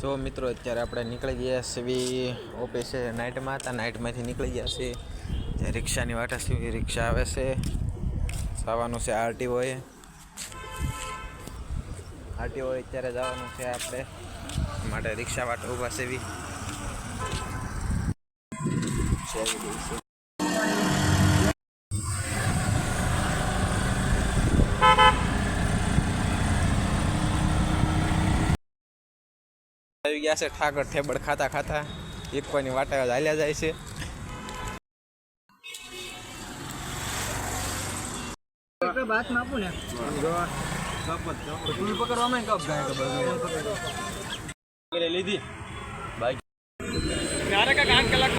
જો મિત્રો અત્યારે આપણે નીકળી ગયા છીએ ઓફિસે નાઇટમાં હતા, નાઇટમાંથી નીકળી ગયા છીએ. ત્યાં રિક્ષાની વાટા સુધી રિક્ષા આવે છે, જવાનું છે આરટીઓએ. આરટીઓએ અત્યારે જવાનું છે આપણે માટે રિક્ષા વાટ ઊભા છે. આવી ગયા છે ઠાકર ઠેબડ ખાતા ખાતા, એક કોઈની વાટે હાલ્યા જાય છે. બાત માં આપું ને પકડવામાં કપ ગાય લીધી બાઈક કલાક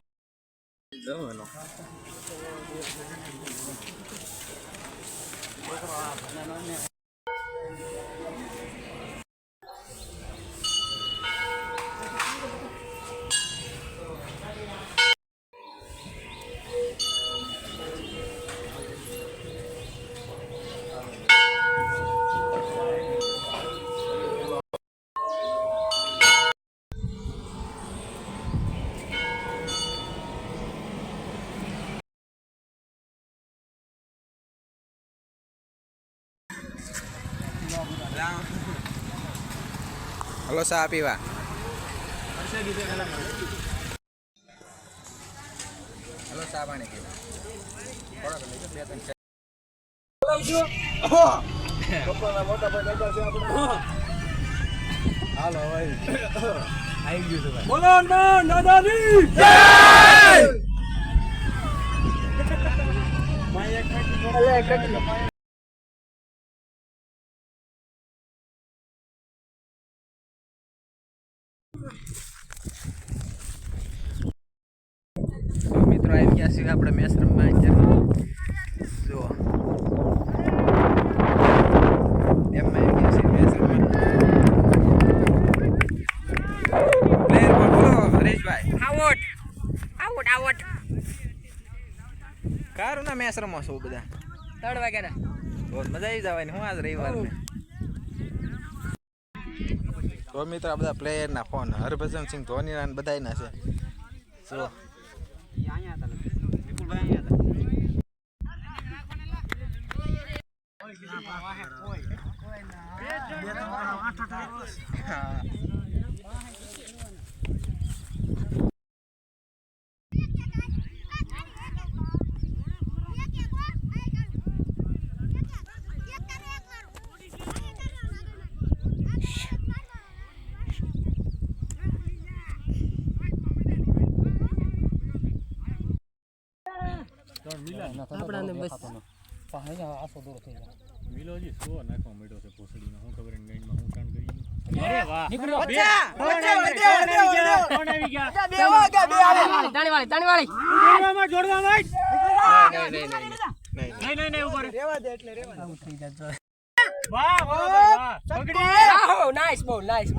હલો ચા પીવા. હલો ચા પાણી પીવા. હાલો ભાઈ આવી ગયું છે ભાઈ. બોલો દાદાજી જય. મિત્રો આવી ગયા છીએ આપણે મેસરમમાં. અત્યારે જો એમમાં આવી ગયા છીએ મેસરમમાં. પ્લેયર બોલો હરેશભાઈ. આવટ આવટ આવટ કારું ના મેસરમમાં શું બધા 3 વાગ્યાના બહુ મજા આવી જવાની. હું આજ રવિવારને તો મિત્રો આ બધા પ્લેયરના ફોન હરભજન સિંહ ધોનીના બધાના છે. જો આપણાને બસ આસો દૂર થઈ જાય. મિલોજી સો નાખવા મળ્યો છે ભોસડીમાં. હું ખબર ગાઈડમાં હું કામ કરી. અરે વાહ નીકળો. તાણીવાળી જોડવામાં નહીં ઉપર રેવા દે એટલે રેવા આઉટ થઈ જાય. વાહ વાહ વાહ પકડી. આહો નાઈસ બોલ નાઈસ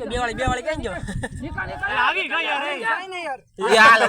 બે વાળી કઈ ગયો આવી ગઈ યાર. કઈ નહીં યાર. યાર લે